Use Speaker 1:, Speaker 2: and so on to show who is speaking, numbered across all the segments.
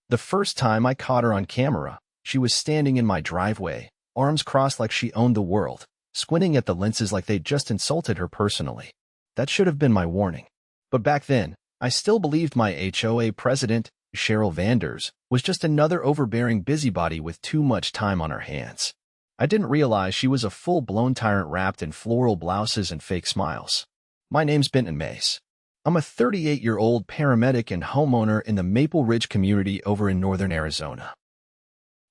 Speaker 1: The first time I caught her on camera, she was standing in my driveway, arms crossed like she owned the world, squinting at the lenses like they'd just insulted her personally. That should have been my warning. But back then, I still believed my HOA president, Cheryl Vanders, was just another overbearing busybody with too much time on her hands. I didn't realize she was a full-blown tyrant wrapped in floral blouses and fake smiles. My name's Benton Mays. I'm a 38-year-old paramedic and homeowner in the Maple Ridge community over in northern Arizona.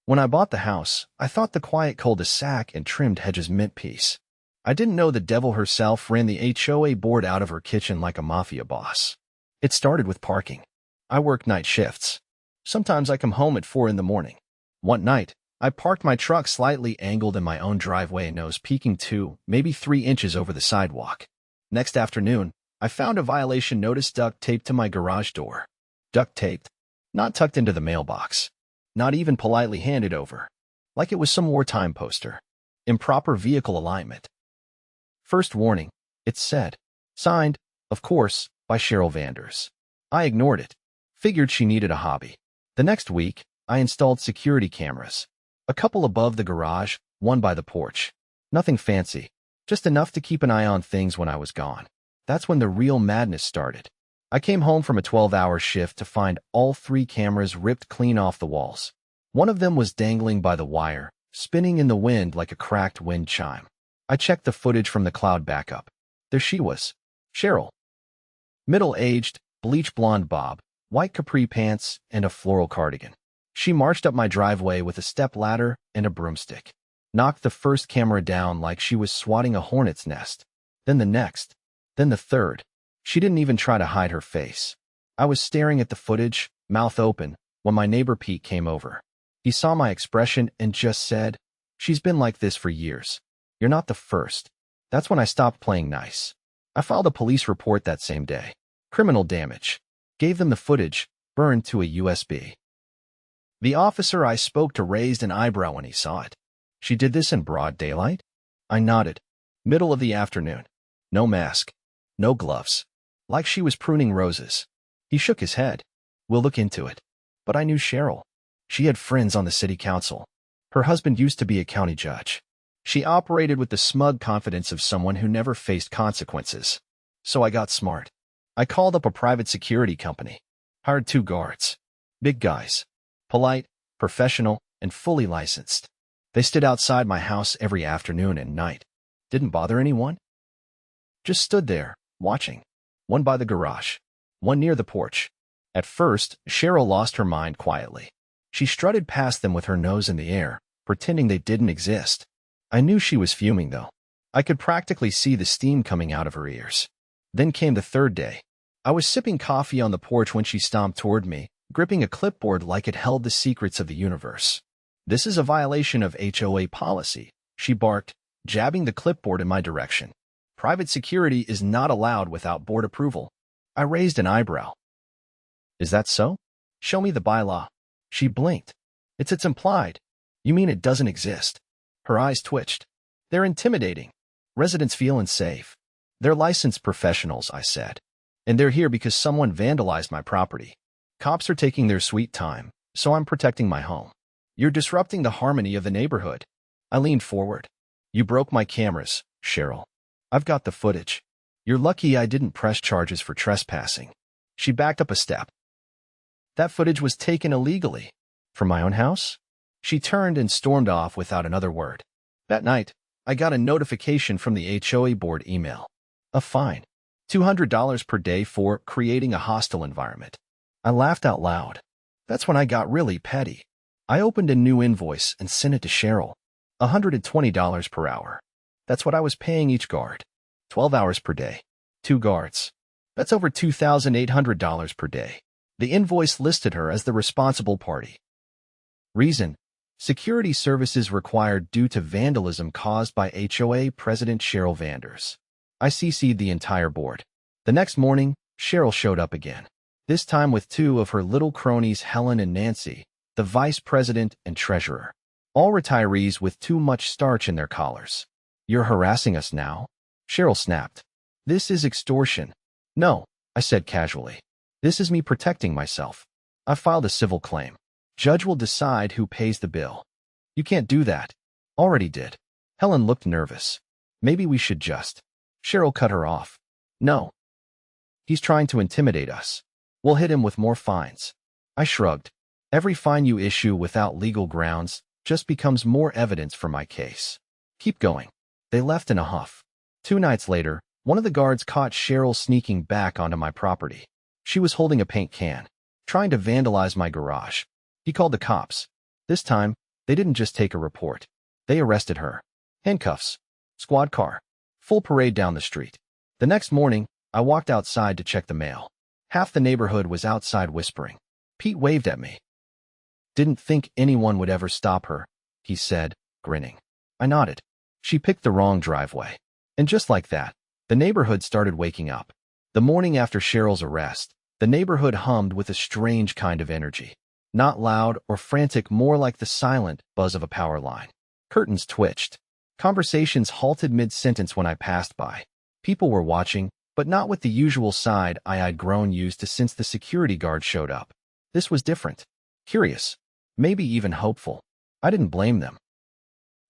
Speaker 1: When I bought the house, I thought the quiet cul-de-sac and trimmed hedges meant peace. I didn't know the devil herself ran the HOA board out of her kitchen like a mafia boss. It started with parking. I work night shifts. Sometimes I come home at 4 in the morning. One night, I parked my truck slightly angled in my own driveway, nose peeking 2, maybe 3 inches over the sidewalk. Next afternoon, I found a violation notice duct taped to my garage door. Duct taped, not tucked into the mailbox. Not even politely handed over. Like it was some wartime poster. Improper vehicle alignment. First warning, it said. Signed, of course, by Cheryl Vanders. I ignored it. Figured she needed a hobby. The next week, I installed security cameras. A couple above the garage, one by the porch. Nothing fancy. Just enough to keep an eye on things when I was gone. That's when the real madness started. I came home from a 12-hour shift to find all 3 cameras ripped clean off the walls. One of them was dangling by the wire, spinning in the wind like a cracked wind chime. I checked the footage from the cloud backup. There she was. Cheryl. Middle-aged, bleach blonde bob, white capri pants, and a floral cardigan. She marched up my driveway with a stepladder and a broomstick. Knocked the first camera down like she was swatting a hornet's nest. Then the next. Then the third. She didn't even try to hide her face. I was staring at the footage, mouth open, when my neighbor Pete came over. He saw my expression and just said, "She's been like this for years. You're not the first." That's when I stopped playing nice. I filed a police report that same day. Criminal damage. Gave them the footage, burned to a USB. The officer I spoke to raised an eyebrow when he saw it. She did this in broad daylight? I nodded. Middle of the afternoon. No mask. No gloves. Like she was pruning roses. He shook his head. We'll look into it. But I knew Cheryl. She had friends on the city council. Her husband used to be a county judge. She operated with the smug confidence of someone who never faced consequences. So I got smart. I called up a private security company. Hired 2 guards. Big guys. Polite, professional, and fully licensed. They stood outside my house every afternoon and night. Didn't bother anyone. Just stood there, watching. One by the garage. One near the porch. At first, Cheryl lost her mind quietly. She strutted past them with her nose in the air, pretending they didn't exist. I knew she was fuming, though. I could practically see the steam coming out of her ears. Then came the third day. I was sipping coffee on the porch when she stomped toward me, gripping a clipboard like it held the secrets of the universe. "This is a violation of HOA policy," she barked, jabbing the clipboard in my direction. "Private security is not allowed without board approval." I raised an eyebrow. "Is that so? Show me the bylaw." She blinked. It's implied." "You mean it doesn't exist?" Her eyes twitched. "They're intimidating. Residents feel unsafe. They're licensed professionals," I said. "And they're here because someone vandalized my property. Cops are taking their sweet time, so I'm protecting my home. You're disrupting the harmony of the neighborhood." I leaned forward. "You broke my cameras, Cheryl. I've got the footage. You're lucky I didn't press charges for trespassing." She backed up a step. "That footage was taken illegally. From my own house?" She turned and stormed off without another word. That night, I got a notification from the HOA board email. A fine. $200 per day for creating a hostile environment. I laughed out loud. That's when I got really petty. I opened a new invoice and sent it to Cheryl. $120 per hour. That's what I was paying each guard. 12 hours per day. 2 guards. That's over $2,800 per day. The invoice listed her as the responsible party. Reason: security services required due to vandalism caused by HOA President Cheryl Vanders. I CC'd the entire board. The next morning, Cheryl showed up again. This time with 2 of her little cronies, Helen and Nancy, the vice president and treasurer. All retirees with too much starch in their collars. "You're harassing us now?" Cheryl snapped. "This is extortion." "No," I said casually. "This is me protecting myself. I filed a civil claim." Judge will decide who pays the bill. You can't do that. Already did. Helen looked nervous. Maybe we should just. Cheryl cut her off. No. He's trying to intimidate us. We'll hit him with more fines. I shrugged. Every fine you issue without legal grounds just becomes more evidence for my case. Keep going. They left in a huff. 2 nights later, one of the guards caught Cheryl sneaking back onto my property. She was holding a paint can, trying to vandalize my garage. He called the cops. This time, they didn't just take a report. They arrested her. Handcuffs. Squad car. Full parade down the street. The next morning, I walked outside to check the mail. Half the neighborhood was outside whispering. Pete waved at me. Didn't think anyone would ever stop her, he said, grinning. I nodded. She picked the wrong driveway. And just like that, the neighborhood started waking up. The morning after Cheryl's arrest, the neighborhood hummed with a strange kind of energy. Not loud or frantic, more like the silent buzz of a power line. Curtains twitched. Conversations halted mid-sentence when I passed by. People were watching, but not with the usual side-eye I'd grown used to since the security guard showed up. This was different. Curious. Maybe even hopeful. I didn't blame them.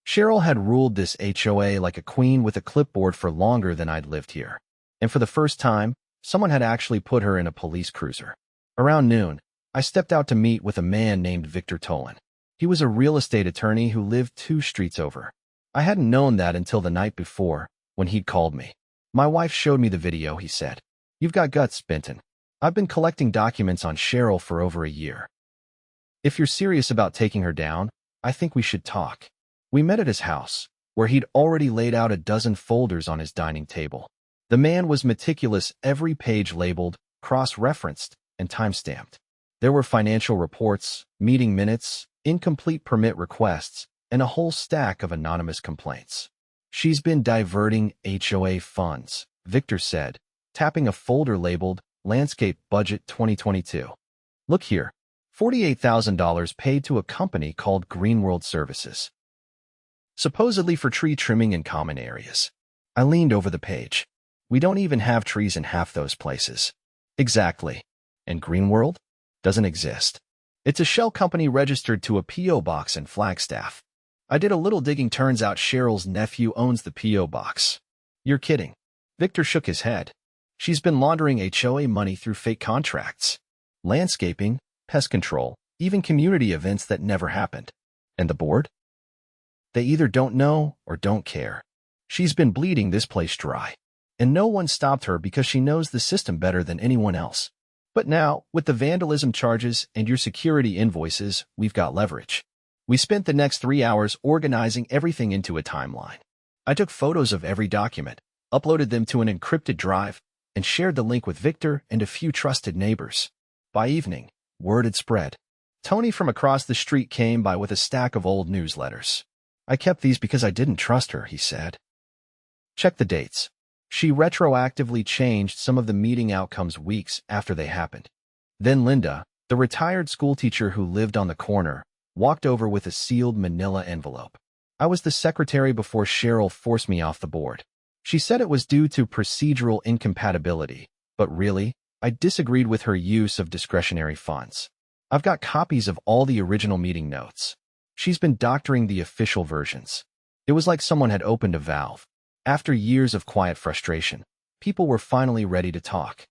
Speaker 1: Cheryl had ruled this HOA like a queen with a clipboard for longer than I'd lived here. And for the first time, someone had actually put her in a police cruiser. Around noon, I stepped out to meet with a man named Victor Tolan. He was a real estate attorney who lived 2 streets over. I hadn't known that until the night before, when he'd called me. My wife showed me the video, he said. You've got guts, Benton. I've been collecting documents on Cheryl for over a year. If you're serious about taking her down, I think we should talk. We met at his house, where he'd already laid out a dozen folders on his dining table. The man was meticulous, every page labeled, cross-referenced, and time-stamped. There were financial reports, meeting minutes, incomplete permit requests, and a whole stack of anonymous complaints. She's been diverting HOA funds, Victor said, tapping a folder labeled Landscape Budget 2022. Look here, $48,000 paid to a company called Greenworld Services, supposedly for tree trimming in common areas. I leaned over the page. We don't even have trees in half those places. Exactly. And Greenworld doesn't exist. It's a shell company registered to a P.O. box in Flagstaff. I did a little digging. Turns out Cheryl's nephew owns the P.O. box. You're kidding. Victor shook his head. She's been laundering HOA money through fake contracts. Landscaping, pest control, even community events that never happened. And the board? They either don't know or don't care. She's been bleeding this place dry. And no one stopped her because she knows the system better than anyone else. But now, with the vandalism charges and your security invoices, we've got leverage. We spent the next 3 hours organizing everything into a timeline. I took photos of every document, uploaded them to an encrypted drive, and shared the link with Victor and a few trusted neighbors. By evening, word had spread. Tony from across the street came by with a stack of old newsletters. I kept these because I didn't trust her, he said. Check the dates. She retroactively changed some of the meeting outcomes weeks after they happened. Then Linda, the retired schoolteacher who lived on the corner, walked over with a sealed manila envelope. I was the secretary before Cheryl forced me off the board. She said it was due to procedural incompatibility, but really, I disagreed with her use of discretionary funds. I've got copies of all the original meeting notes. She's been doctoring the official versions. It was like someone had opened a valve. After years of quiet frustration, people were finally ready to talk.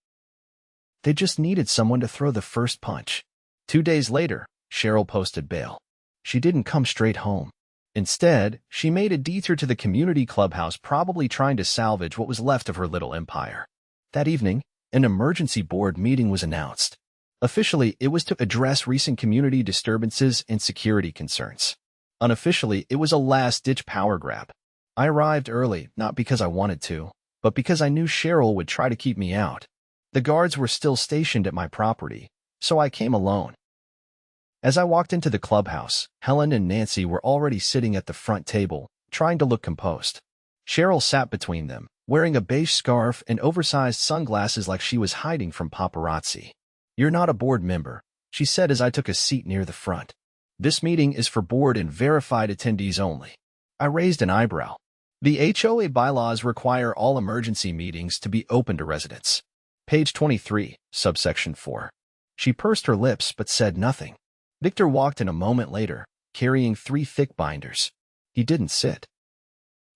Speaker 1: They just needed someone to throw the first punch. 2 days later, Cheryl posted bail. She didn't come straight home. Instead, she made a detour to the community clubhouse, probably trying to salvage what was left of her little empire. That evening, an emergency board meeting was announced. Officially, it was to address recent community disturbances and security concerns. Unofficially, it was a last-ditch power grab. I arrived early, not because I wanted to, but because I knew Cheryl would try to keep me out. The guards were still stationed at my property, so I came alone. As I walked into the clubhouse, Helen and Nancy were already sitting at the front table, trying to look composed. Cheryl sat between them, wearing a beige scarf and oversized sunglasses like she was hiding from paparazzi. You're not a board member, she said as I took a seat near the front. This meeting is for board and verified attendees only. I raised an eyebrow. The HOA bylaws require all emergency meetings to be open to residents. Page 23, subsection 4. She pursed her lips but said nothing. Victor walked in a moment later, carrying 3 thick binders. He didn't sit.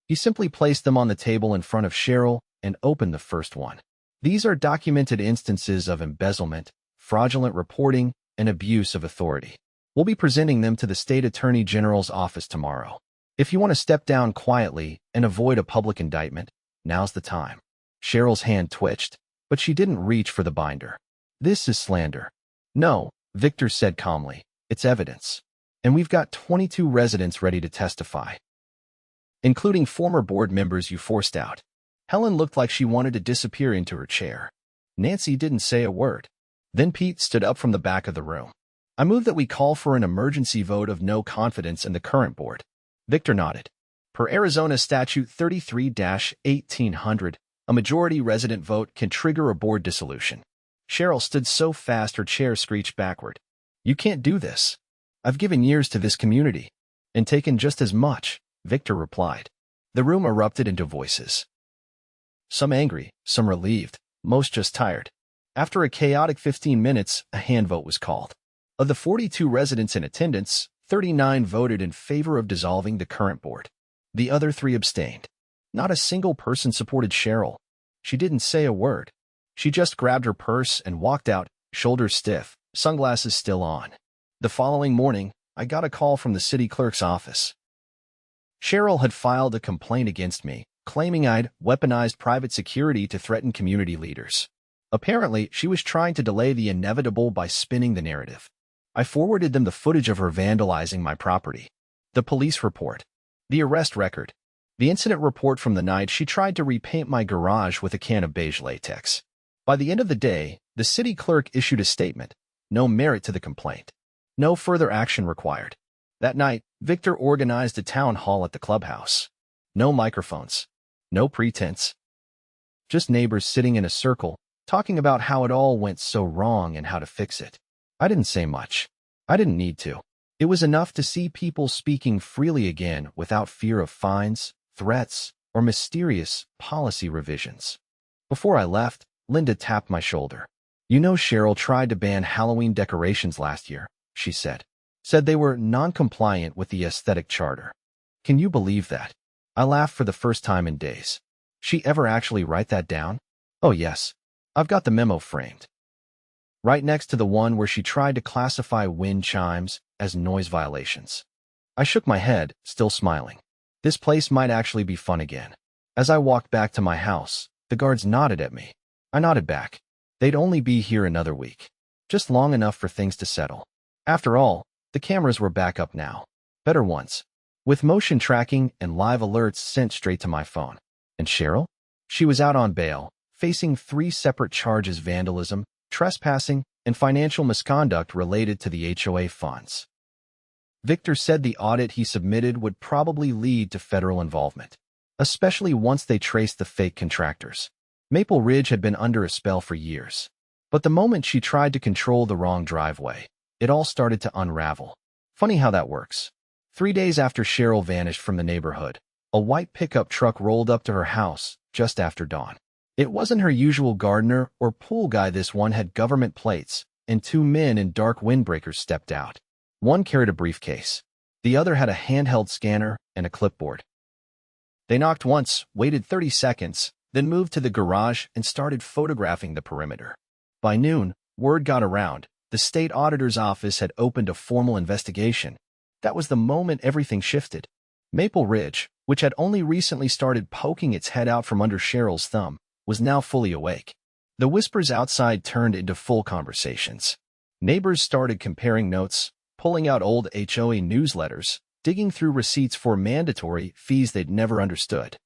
Speaker 1: He simply placed them on the table in front of Cheryl and opened the first one. These are documented instances of embezzlement, fraudulent reporting, and abuse of authority. We'll be presenting them to the State Attorney General's office tomorrow. If you want to step down quietly and avoid a public indictment, now's the time. Cheryl's hand twitched, but she didn't reach for the binder. This is slander. No, Victor said calmly. It's evidence. And we've got 22 residents ready to testify, including former board members you forced out. Helen looked like she wanted to disappear into her chair. Nancy didn't say a word. Then Pete stood up from the back of the room. I move that we call for an emergency vote of no confidence in the current board. Victor nodded. Per Arizona Statute 33-1800, a majority resident vote can trigger a board dissolution. Cheryl stood so fast her chair screeched backward. You can't do this. I've given years to this community. And taken just as much, Victor replied. The room erupted into voices. Some angry, some relieved, most just tired. After a chaotic 15 minutes, a hand vote was called. Of the 42 residents in attendance, 39 voted in favor of dissolving the current board. The other 3 abstained. Not a single person supported Cheryl. She didn't say a word. She just grabbed her purse and walked out, shoulders stiff, sunglasses still on. The following morning, I got a call from the city clerk's office. Cheryl had filed a complaint against me, claiming I'd weaponized private security to threaten community leaders. Apparently, she was trying to delay the inevitable by spinning the narrative. I forwarded them the footage of her vandalizing my property, the police report, the arrest record, the incident report from the night she tried to repaint my garage with a can of beige latex. By the end of the day, the city clerk issued a statement. No merit to the complaint. No further action required. That night, Victor organized a town hall at the clubhouse. No microphones. No pretense. Just neighbors sitting in a circle, talking about how it all went so wrong and how to fix it. I didn't say much. I didn't need to. It was enough to see people speaking freely again without fear of fines, threats, or mysterious policy revisions. Before I left, Linda tapped my shoulder. You know Cheryl tried to ban Halloween decorations last year, she said. Said they were non-compliant with the aesthetic charter. Can you believe that? I laughed for the first time in days. She ever actually write that down? Oh yes. I've got the memo framed. Right next to the one where she tried to classify wind chimes as noise violations. I shook my head, still smiling. This place might actually be fun again. As I walked back to my house, the guards nodded at me. I nodded back. They'd only be here another week. Just long enough for things to settle. After all, the cameras were back up now. Better ones. With motion tracking and live alerts sent straight to my phone. And Cheryl? She was out on bail, facing 3 separate charges: vandalism, trespassing, and financial misconduct related to the HOA funds. Victor said the audit he submitted would probably lead to federal involvement, especially once they traced the fake contractors. Maple Ridge had been under a spell for years. But the moment she tried to control the wrong driveway, it all started to unravel. Funny how that works. 3 days after Cheryl vanished from the neighborhood, a white pickup truck rolled up to her house just after dawn. It wasn't her usual gardener or pool guy. This one had government plates, and 2 men in dark windbreakers stepped out. One carried a briefcase. The other had a handheld scanner and a clipboard. They knocked once, waited 30 seconds, then moved to the garage and started photographing the perimeter. By noon, word got around. The state auditor's office had opened a formal investigation. That was the moment everything shifted. Maple Ridge, which had only recently started poking its head out from under Cheryl's thumb, was now fully awake. The whispers outside turned into full conversations. Neighbors started comparing notes, pulling out old HOA newsletters, digging through receipts for mandatory fees they'd never understood.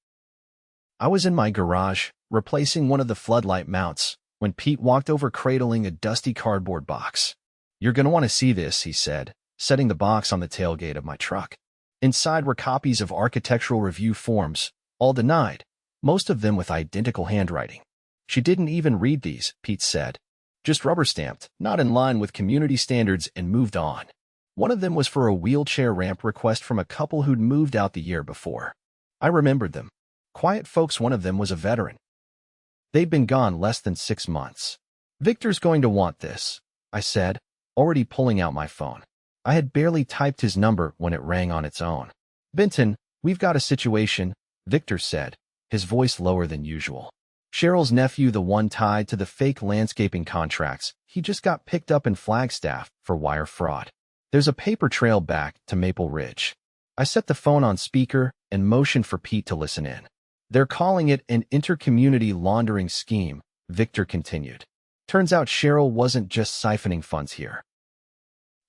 Speaker 1: I was in my garage, replacing one of the floodlight mounts, when Pete walked over cradling a dusty cardboard box. You're going to want to see this, he said, setting the box on the tailgate of my truck. Inside were copies of architectural review forms, all denied, most of them with identical handwriting. She didn't even read these, Pete said. Just rubber-stamped, not in line with community standards, and moved on. One of them was for a wheelchair ramp request from a couple who'd moved out the year before. I remembered them. Quiet folks. One of them was a veteran. They'd been gone less than 6 months. Victor's going to want this, I said, already pulling out my phone. I had barely typed his number when it rang on its own. "Benton, we've got a situation," Victor said, his voice lower than usual. "Cheryl's nephew, the one tied to the fake landscaping contracts, he just got picked up in Flagstaff for wire fraud. There's a paper trail back to Maple Ridge." I set the phone on speaker and motioned for Pete to listen in. "They're calling it an intercommunity laundering scheme," Victor continued. "Turns out Cheryl wasn't just siphoning funds here.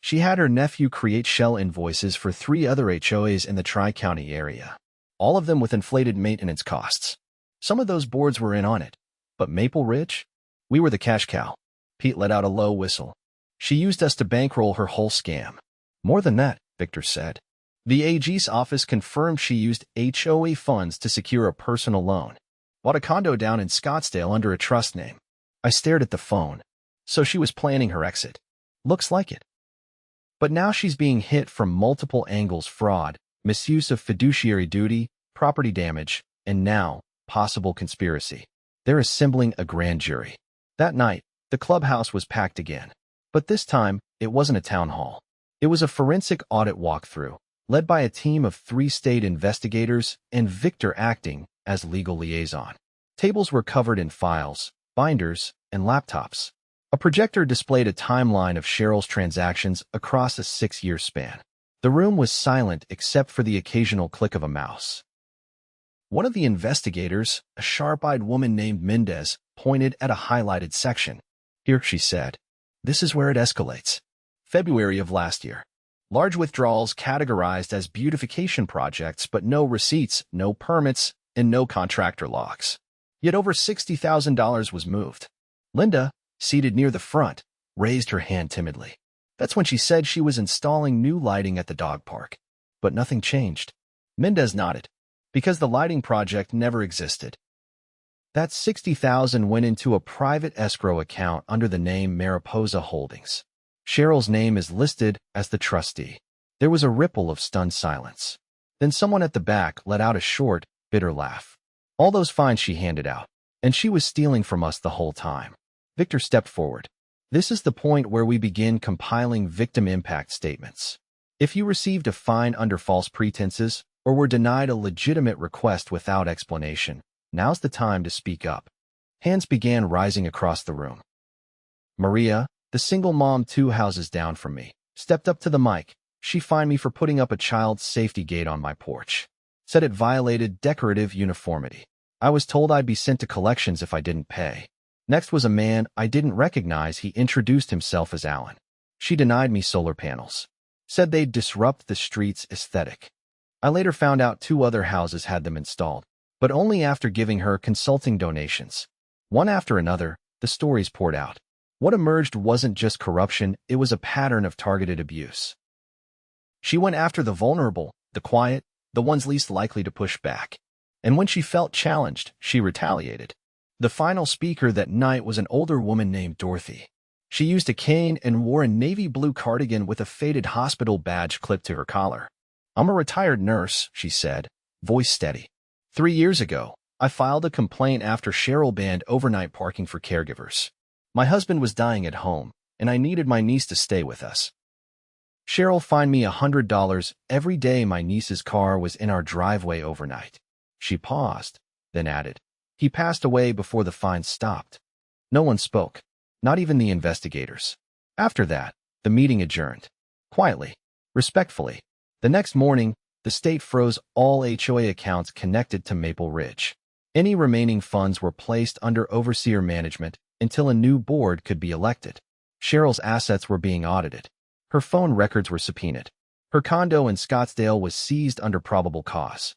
Speaker 1: She had her nephew create shell invoices for 3 other HOAs in the Tri-County area, all of them with inflated maintenance costs. Some of those boards were in on it, but Maple Ridge? We were the cash cow." Pete let out a low whistle. "She used us to bankroll her whole scam." "More than that," Victor said. "The AG's office confirmed she used HOA funds to secure a personal loan. Bought a condo down in Scottsdale under a trust name." I stared at the phone. "So she was planning her exit." "Looks like it. But now she's being hit from multiple angles: fraud, misuse of fiduciary duty, property damage, and now, possible conspiracy. They're assembling a grand jury." That night, the clubhouse was packed again. But this time, it wasn't a town hall. It was a forensic audit walkthrough, led by a team of 3 state investigators and Victor acting as legal liaison. Tables were covered in files, binders, and laptops. A projector displayed a timeline of Cheryl's transactions across a 6-year span. The room was silent except for the occasional click of a mouse. One of the investigators, a sharp-eyed woman named Mendez, pointed at a highlighted section. "Here," she said. "This is where it escalates. February of last year. Large withdrawals categorized as beautification projects, but no receipts, no permits, and no contractor logs. Yet over $60,000 was moved." Linda, seated near the front, raised her hand timidly. That's when she said she was installing new lighting at the dog park. But nothing changed. Mendez nodded. "Because the lighting project never existed. That $60,000 went into a private escrow account under the name Mariposa Holdings. Cheryl's name is listed as the trustee." There was a ripple of stunned silence. Then someone at the back let out a short, bitter laugh. "All those fines she handed out, and she was stealing from us the whole time." Victor stepped forward. "This is the point where we begin compiling victim impact statements. If you received a fine under false pretenses or were denied a legitimate request without explanation, now's the time to speak up." Hands began rising across the room. Maria, the single mom 2 houses down from me, stepped up to the mic. "She fined me for putting up a child safety gate on my porch. Said it violated decorative uniformity. I was told I'd be sent to collections if I didn't pay." Next was a man I didn't recognize. He introduced himself as Alan. "She denied me solar panels. Said they'd disrupt the street's aesthetic. I later found out 2 other houses had them installed, but only after giving her consulting donations." One after another, the stories poured out. What emerged wasn't just corruption, it was a pattern of targeted abuse. She went after the vulnerable, the quiet, the ones least likely to push back. And when she felt challenged, she retaliated. The final speaker that night was an older woman named Dorothy. She used a cane and wore a navy blue cardigan with a faded hospital badge clipped to her collar. "I'm a retired nurse," she said, voice steady. 3 years ago, I filed a complaint after Cheryl banned overnight parking for caregivers. My husband was dying at home, and I needed my niece to stay with us. Cheryl fined me $100 every day my niece's car was in our driveway overnight." She paused, then added, "He passed away before the fine stopped." No one spoke, not even the investigators. After that, the meeting adjourned. Quietly, respectfully. The next morning, the state froze all HOA accounts connected to Maple Ridge. Any remaining funds were placed under overseer management until a new board could be elected. Cheryl's assets were being audited. Her phone records were subpoenaed. Her condo in Scottsdale was seized under probable cause.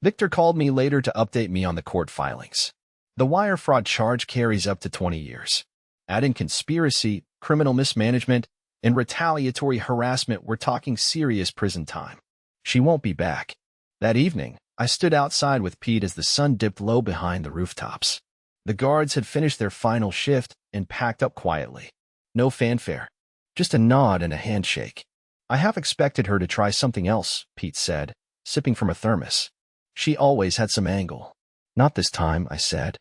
Speaker 1: Victor called me later to update me on the court filings. The wire fraud charge carries up to 20 years. Add in conspiracy, criminal mismanagement, and retaliatory harassment, we're talking serious prison time. She won't be back. That evening, I stood outside with Pete as the sun dipped low behind the rooftops. The guards had finished their final shift and packed up quietly. No fanfare, just a nod and a handshake. "I half expected her to try something else," Pete said, sipping from a thermos. "She always had some angle." "Not this time," I said.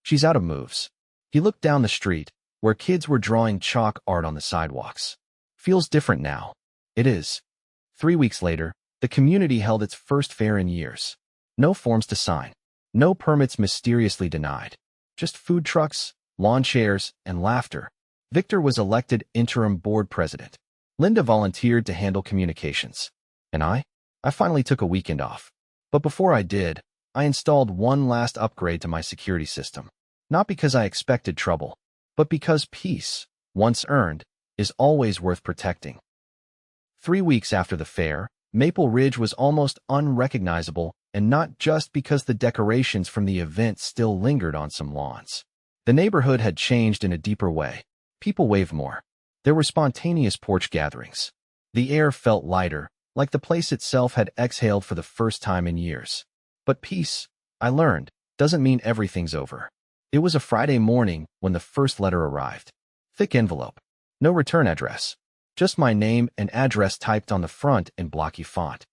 Speaker 1: "She's out of moves." He looked down the street, where kids were drawing chalk art on the sidewalks. Feels different now. It is. 3 weeks later, the community held its first fair in years. No forms to sign. No permits mysteriously denied. Just food trucks, lawn chairs, and laughter. Victor was elected interim board president. Linda volunteered to handle communications. And I finally took a weekend off. But before I did, I installed one last upgrade to my security system. Not because I expected trouble, but because peace, once earned, is always worth protecting. 3 weeks after the fair, Maple Ridge was almost unrecognizable, and not just because the decorations from the event still lingered on some lawns. The neighborhood had changed in a deeper way. People waved more. There were spontaneous porch gatherings. The air felt lighter, like the place itself had exhaled for the first time in years. But peace, I learned, doesn't mean everything's over. It was a Friday morning when the first letter arrived. Thick envelope. No return address. Just my name and address typed on the front in blocky font.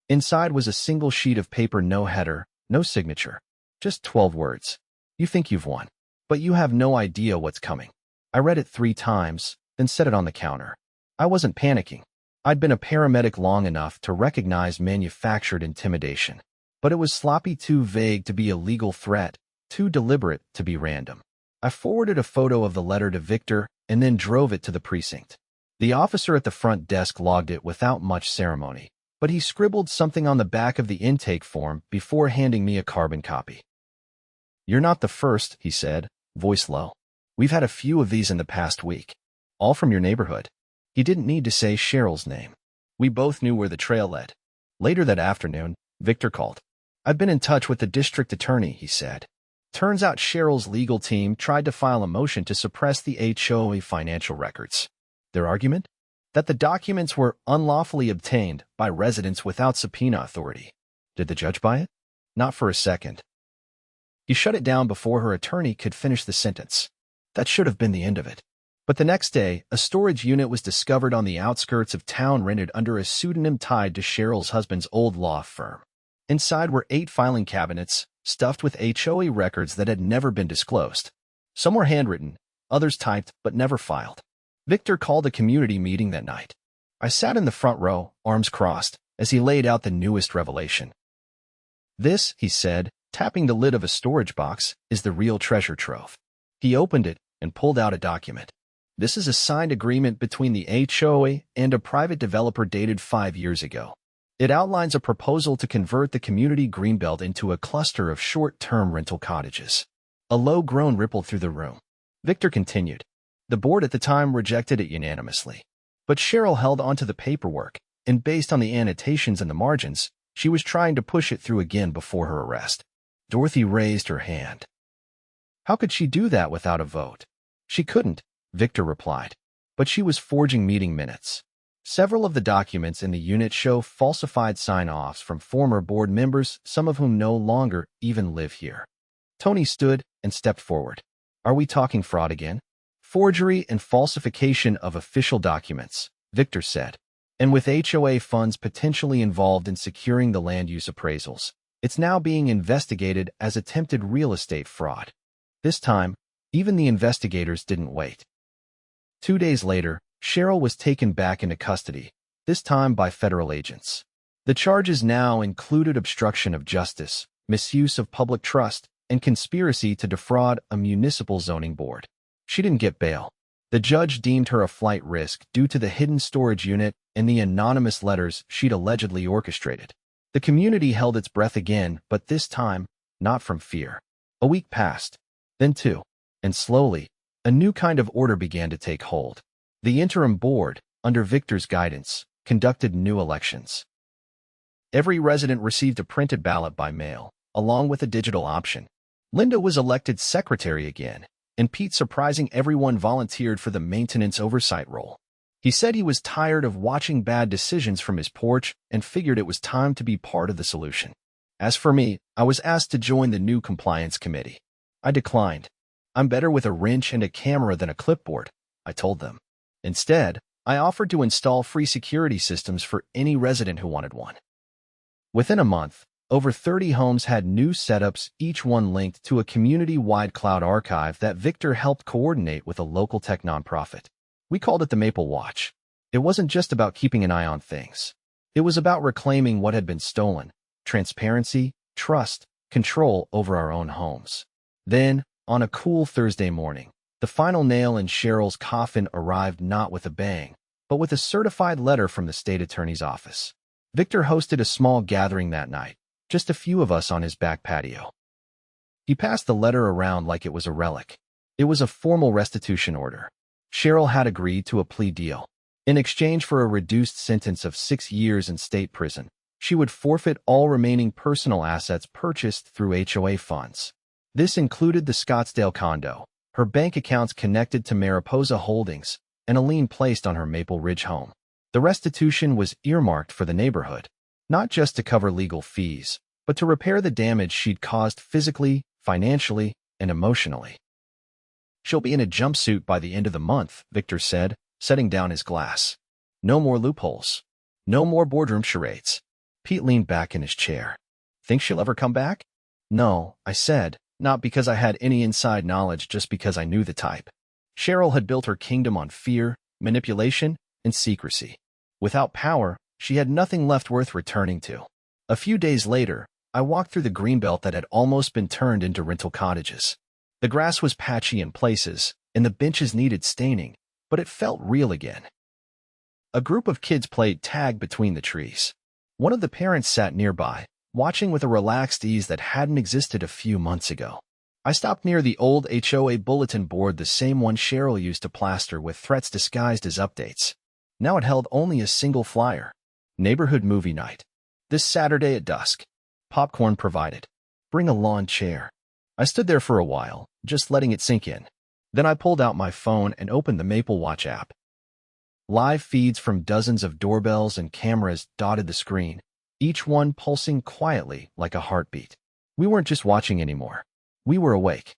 Speaker 1: Inside was a single sheet of paper, no header, no signature. Just 12 words. You think you've won, but you have no idea what's coming. I read it 3 times, then set it on the counter. I wasn't panicking. I'd been a paramedic long enough to recognize manufactured intimidation. But it was sloppy, too vague to be a legal threat, too deliberate to be random. I forwarded a photo of the letter to Victor and then drove it to the precinct. The officer at the front desk logged it without much ceremony, but he scribbled something on the back of the intake form before handing me a carbon copy. "You're not the first," he said, voice low. "We've had a few of these in the past week. All from your neighborhood." He didn't need to say Cheryl's name. We both knew where the trail led. Later that afternoon, Victor called. "I've been in touch with the district attorney," he said. "Turns out Cheryl's legal team tried to file a motion to suppress the HOA financial records. Their argument? That the documents were unlawfully obtained by residents without subpoena authority. Did the judge buy it? Not for a second. He shut it down before her attorney could finish the sentence. That should have been the end of it. But the next day, a storage unit was discovered on the outskirts of town, rented under a pseudonym tied to Cheryl's husband's old law firm. Inside were 8 filing cabinets, stuffed with HOA records that had never been disclosed. Some were handwritten, others typed but never filed. Victor called a community meeting that night. I sat in the front row, arms crossed, as he laid out the newest revelation. "This," he said, tapping the lid of a storage box, "is the real treasure trove." He opened it and pulled out a document. This is a signed agreement between the HOA and a private developer dated 5 years ago. It outlines a proposal to convert the community greenbelt into a cluster of short-term rental cottages. A low groan rippled through the room. Victor continued. The board at the time rejected it unanimously. But Cheryl held onto the paperwork, and based on the annotations in the margins, she was trying to push it through again before her arrest. Dorothy raised her hand. How could she do that without a vote? She couldn't, Victor replied. But she was forging meeting minutes. Several of the documents in the unit show falsified sign-offs from former board members, some of whom no longer even live here. Tony stood and stepped forward. Are we talking fraud again? Forgery and falsification of official documents, Victor said. And with HOA funds potentially involved in securing the land use appraisals, it's now being investigated as attempted real estate fraud. This time, even the investigators didn't wait. 2 days later, Cheryl was taken back into custody, this time by federal agents. The charges now included obstruction of justice, misuse of public trust, and conspiracy to defraud a municipal zoning board. She didn't get bail. The judge deemed her a flight risk due to the hidden storage unit and the anonymous letters she'd allegedly orchestrated. The community held its breath again, but this time, not from fear. A week passed, then 2, and slowly, a new kind of order began to take hold. The interim board, under Victor's guidance, conducted new elections. Every resident received a printed ballot by mail, along with a digital option. Linda was elected secretary again, and Pete, surprising everyone, volunteered for the maintenance oversight role. He said he was tired of watching bad decisions from his porch and figured it was time to be part of the solution. As for me, I was asked to join the new compliance committee. I declined. I'm better with a wrench and a camera than a clipboard, I told them. Instead, I offered to install free security systems for any resident who wanted one. Within a month, over 30 homes had new setups, each one linked to a community-wide cloud archive that Victor helped coordinate with a local tech nonprofit. We called it the Maple Watch. It wasn't just about keeping an eye on things. It was about reclaiming what had been stolen: transparency, trust, control over our own homes. Then, on a cool Thursday morning, the final nail in Cheryl's coffin arrived not with a bang, but with a certified letter from the state attorney's office. Victor hosted a small gathering that night, just a few of us on his back patio. He passed the letter around like it was a relic. It was a formal restitution order. Cheryl had agreed to a plea deal. In exchange for a reduced sentence of 6 years in state prison, she would forfeit all remaining personal assets purchased through HOA funds. This included the Scottsdale condo, her bank accounts connected to Mariposa Holdings, and a lien placed on her Maple Ridge home. The restitution was earmarked for the neighborhood, not just to cover legal fees, but to repair the damage she'd caused physically, financially, and emotionally. "She'll be in a jumpsuit by the end of the month," Victor said, setting down his glass. "No more loopholes. No more boardroom charades." Pete leaned back in his chair. "Think she'll ever come back?" "No," I said, not because I had any inside knowledge, just because I knew the type. Cheryl had built her kingdom on fear, manipulation, and secrecy. Without power, she had nothing left worth returning to. A few days later, I walked through the greenbelt that had almost been turned into rental cottages. The grass was patchy in places, and the benches needed staining, but it felt real again. A group of kids played tag between the trees. One of the parents sat nearby, watching with a relaxed ease that hadn't existed a few months ago. I stopped near the old HOA bulletin board, the same one Cheryl used to plaster with threats disguised as updates. Now it held only a single flyer: neighborhood movie night. This Saturday at dusk. Popcorn provided. Bring a lawn chair. I stood there for a while, just letting it sink in. Then I pulled out my phone and opened the Maple Watch app. Live feeds from dozens of doorbells and cameras dotted the screen, each one pulsing quietly like a heartbeat. We weren't just watching anymore. We were awake.